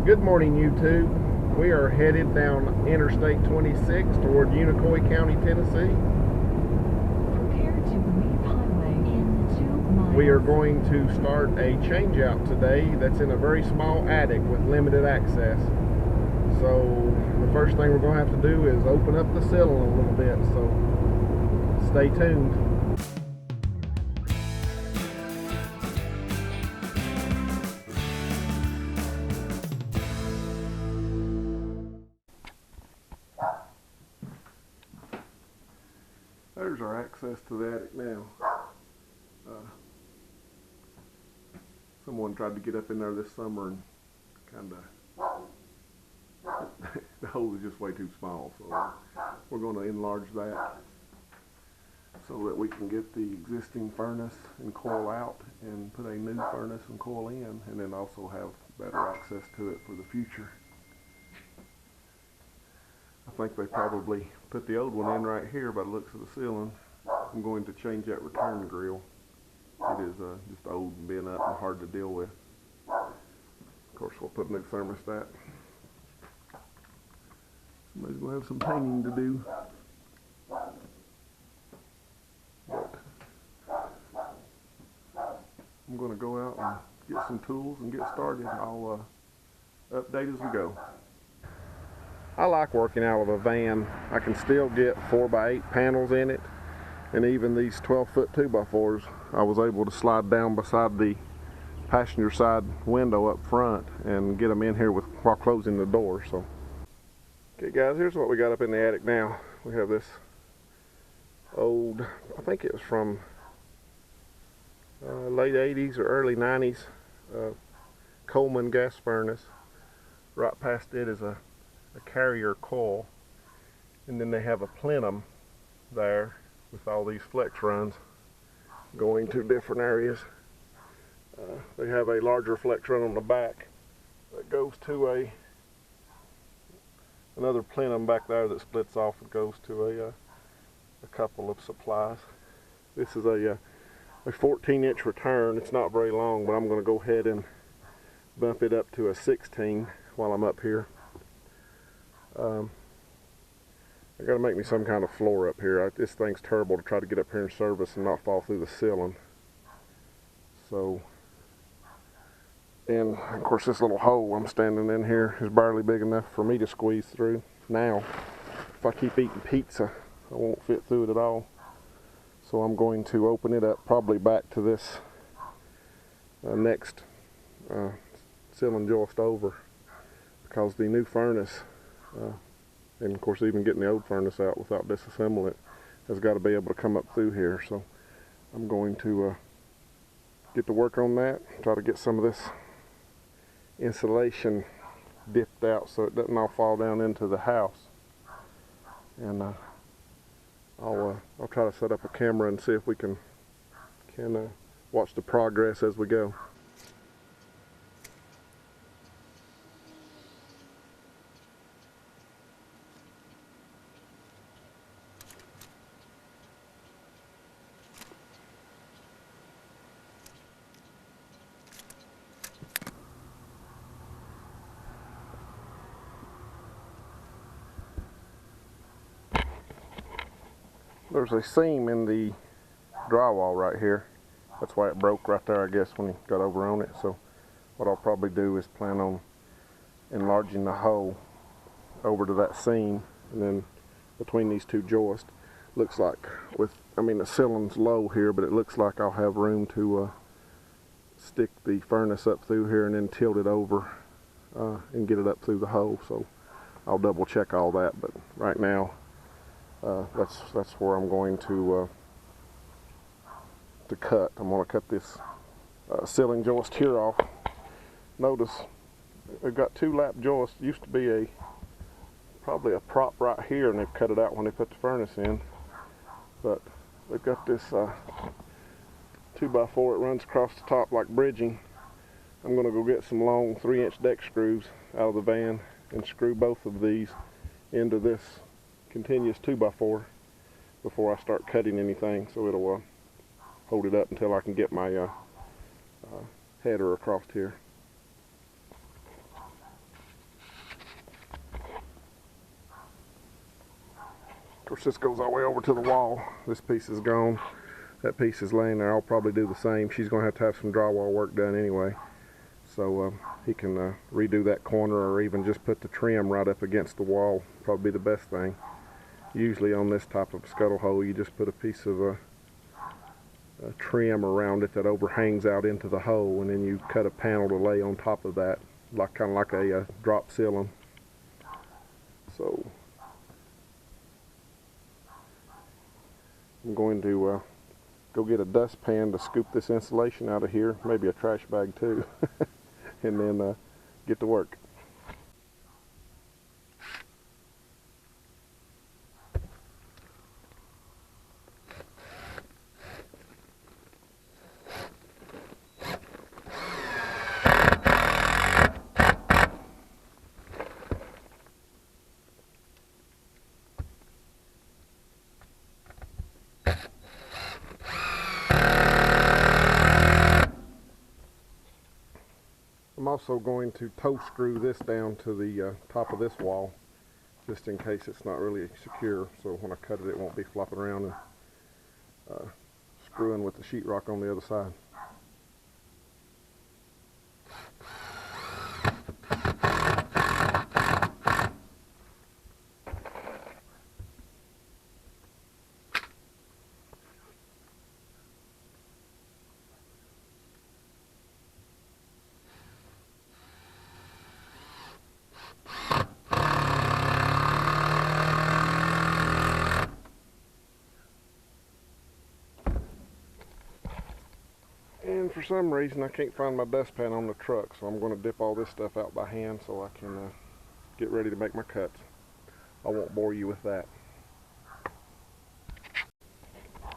Good morning, YouTube. We are headed down Interstate 26 toward Unicoi County, Tennessee. Prepare to leave highway in 2 miles. We are going to start a change out today that's in a very small attic with limited access. So the first thing we're going to have to do is open up the ceiling a little bit, so stay tuned. There's our access to the attic now. Someone tried to get up in there this summer and kind of the hole is just way too small, so we're going to enlarge that so that we can get the existing furnace and coil out and put a new furnace and coil in, and then also have better access to it for the future. I think they probably put the old one in right here by the looks of the ceiling. I'm going to change that return grill. It is just old and bent up and hard to deal with. Of course, we'll put a new thermostat. Somebody's going to have some painting to do. But I'm going to go out and get some tools and get started. I'll update as we go. I like working out of a van. I can still get 4x8 panels in it, and even these 12-foot 2x4s I was able to slide down beside the passenger side window up front and get them in here while closing the door. So, okay guys, here's what we got up in the attic now. We have this old, I think it was from late 80s or early 90s Coleman gas furnace. Right past it is a carrier coil, and then they have a plenum there with all these flex runs going to different areas. They have a larger flex run on the back that goes to another plenum back there that splits off and goes to a couple of supplies. This is a 14-inch return. It's not very long, but I'm going to go ahead and bump it up to a 16 while I'm up here. I gotta make me some kind of floor up here. This thing's terrible to try to get up here and service and not fall through the ceiling. So, and of course this little hole I'm standing in here is barely big enough for me to squeeze through. Now, if I keep eating pizza, I won't fit through it at all. So I'm going to open it up probably back to this next ceiling joist over, because the new furnace, and of course even getting the old furnace out without disassembling it, has got to be able to come up through here. So I'm going to get to work on that, try to get some of this insulation dipped out so it doesn't all fall down into the house. And I'll try to set up a camera and see if we can watch the progress as we go. There's a seam in the drywall right here. That's why it broke right there, I guess, when he got over on it. So what I'll probably do is plan on enlarging the hole over to that seam, and then between these two joists, looks like the ceiling's low here, but it looks like I'll have room to stick the furnace up through here and then tilt it over and get it up through the hole. So I'll double check all that, but right now that's where I'm going to cut. I'm going to cut this ceiling joist here off. Notice they've got two lap joists. Used to be probably a prop right here, and they've cut it out when they put the furnace in. But they've got this 2x4. It runs across the top like bridging. I'm going to go get some long 3-inch deck screws out of the van and screw both of these into this continuous 2x4 before I start cutting anything, so it'll hold it up until I can get my header across here. course, this goes all the way over to the wall. This piece is gone. That piece is laying there. I'll probably do the same. She's going to have some drywall work done anyway. So he can redo that corner, or even just put the trim right up against the wall. Probably be the best thing. Usually on this type of scuttle hole, you just put a piece of a trim around it that overhangs out into the hole, and then you cut a panel to lay on top of that, kind of like a drop ceiling. So I'm going to go get a dustpan to scoop this insulation out of here, maybe a trash bag too, and then get to work. I'm also going to toe screw this down to the top of this wall, just in case it's not really secure, so when I cut it, it won't be flopping around and screwing with the sheetrock on the other side. And for some reason I can't find my dustpan on the truck, so I'm going to dip all this stuff out by hand so I can get ready to make my cuts. I won't bore you with that.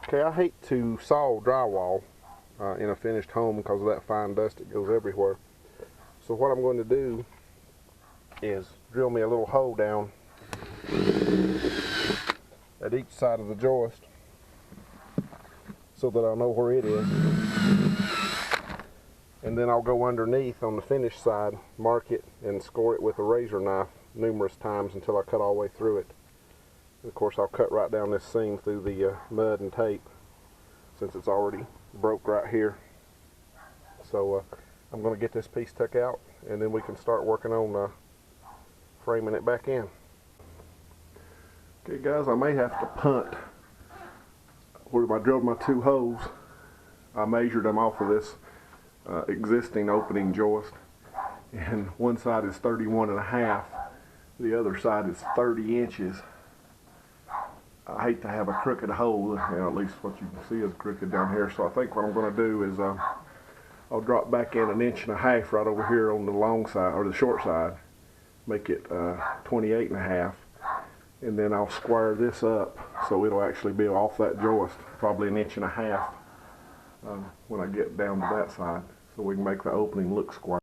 Okay, I hate to saw drywall in a finished home because of that fine dust that goes everywhere. So what I'm going to do is drill me a little hole down at each side of the joist so that I'll know where it is. And then I'll go underneath on the finished side, mark it, and score it with a razor knife numerous times until I cut all the way through it. And of course I'll cut right down this seam through the mud and tape, since it's already broke right here. So I'm going to get this piece tucked out, and then we can start working on framing it back in. Okay guys, I may have to punt where I drilled my two holes. I measured them off of this existing opening joist, and one side is 31.5, the other side is 30 inches. I hate to have a crooked hole, at least what you can see is crooked down here, so I think what I'm going to do is I'll drop back in 1.5 inches right over here on the long side, or the short side, make it 28.5, and then I'll square this up so it'll actually be off that joist, probably 1.5 inches when I get down to that side, so we can make the opening look square.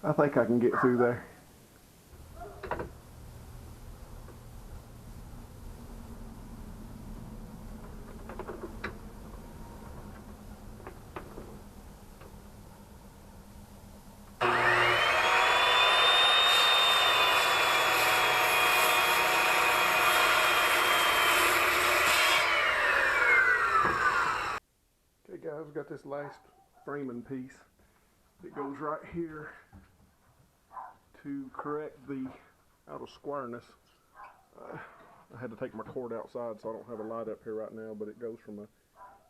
I think I can get through there. Okay guys, we've got this last framing piece that goes right here to correct the out of squareness. I had to take my cord outside, so I don't have a light up here right now, but it goes from an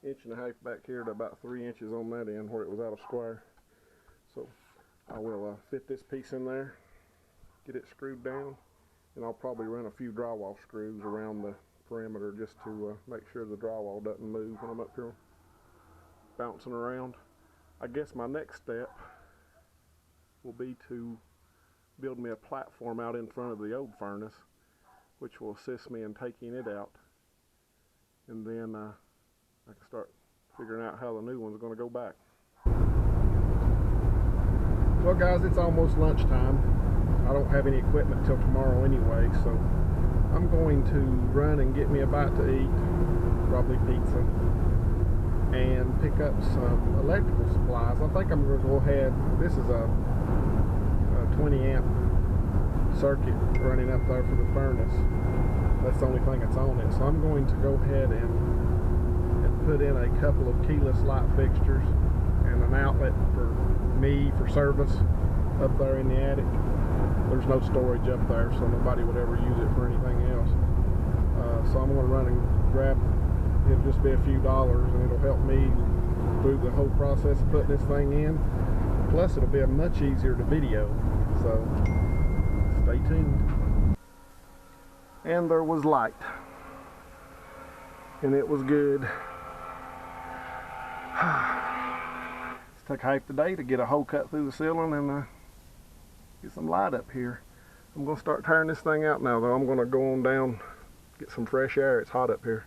1.5 inches back here to about 3 inches on that end where it was out of square. So I will fit this piece in there, get it screwed down, and I'll probably run a few drywall screws around the perimeter just to make sure the drywall doesn't move when I'm up here bouncing around. I guess my next step will be to build me a platform out in front of the old furnace, which will assist me in taking it out, and then I can start figuring out how the new one's going to go back. Well guys, it's almost lunchtime. I don't have any equipment till tomorrow anyway, so I'm going to run and get me a bite to eat, probably pizza, and pick up some electrical supplies. I think I'm going to go ahead. This is a 20 amp circuit running up there for the furnace. That's the only thing that's on it. So I'm going to go ahead and put in a couple of keyless light fixtures and an outlet for me for service up there in the attic. There's no storage up there, so nobody would ever use it for anything else. So I'm going to run and grab. It'll just be a few dollars, and it'll help me through the whole process of putting this thing in. Plus, it'll be a much easier to video. So stay tuned. And there was light, and it was good. It's took half the day to get a hole cut through the ceiling and get some light up here. I'm going to start tearing this thing out now, though. I'm going to go on down, get some fresh air. It's hot up here,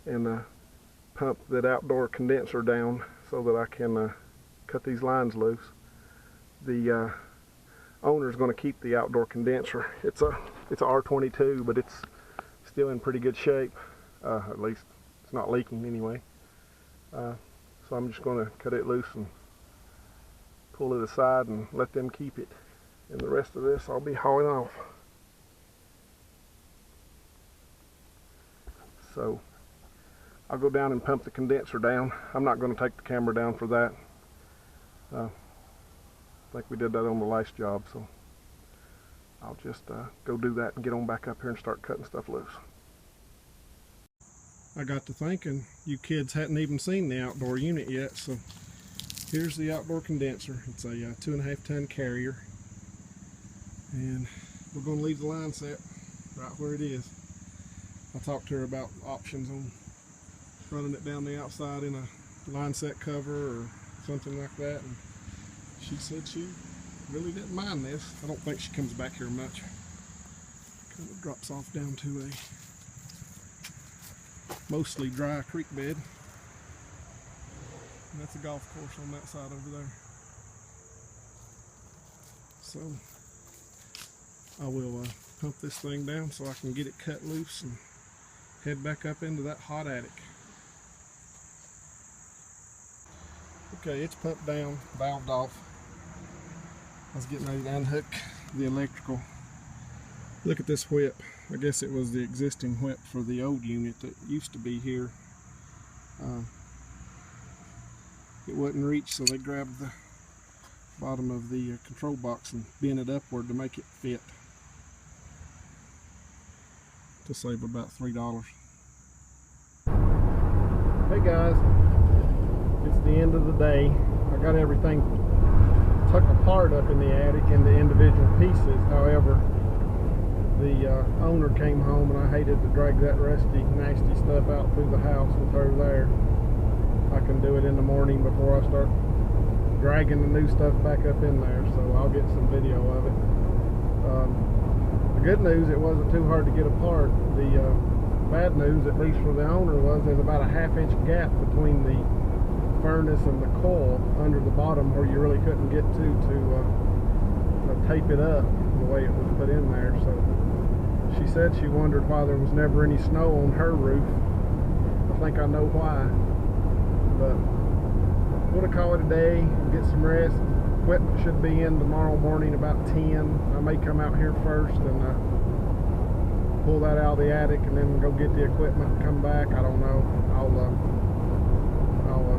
and pump that outdoor condenser down so that I can cut these lines loose. The owner is going to keep the outdoor condenser. It's a R22, but it's still in pretty good shape. At least it's not leaking anyway. So I'm just going to cut it loose and pull it aside and let them keep it. And the rest of this I'll be hauling off. So I'll go down and pump the condenser down. I'm not going to take the camera down for that. I think we did that on the last job, so I'll just go do that and get on back up here and start cutting stuff loose. I got to thinking, you kids hadn't even seen the outdoor unit yet, so here's the outdoor condenser. It's a 2.5 ton carrier, and we're going to leave the line set right where it is. I talked to her about options on running it down the outside in a line set cover or something like that, and she said she really didn't mind this. I don't think she comes back here much. Kind of drops off down to a mostly dry creek bed, and that's a golf course on that side over there. So I will pump this thing down so I can get it cut loose and head back up into that hot attic. Okay, it's pumped down, valved off. I was getting ready to unhook the electrical. Look at this whip. I guess it was the existing whip for the old unit that used to be here. It wouldn't reach, so they grabbed the bottom of the control box and bent it upward to make it fit, to save about $3. Hey guys, it's the end of the day. I got everything tucked apart up in the attic into individual pieces. However, the owner came home, and I hated to drag that rusty, nasty stuff out through the house with her there. I can do it in the morning before I start dragging the new stuff back up in there, so I'll get some video of it. The good news, it wasn't too hard to get apart. The bad news, at least for the owner, was there's about a 1/2 inch gap between the furnace and the coil under the bottom where you really couldn't get to tape it up the way it was put in there. So she said she wondered why there was never any snow on her roof. I think I know why. But I'm gonna call it a day, get some rest. Equipment should be in tomorrow morning about 10. I may come out here first and pull that out of the attic and then go get the equipment and come back. I don't know. I'll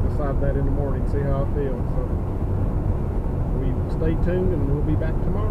decide that in the morning, see how I feel. So we stay tuned and we'll be back tomorrow.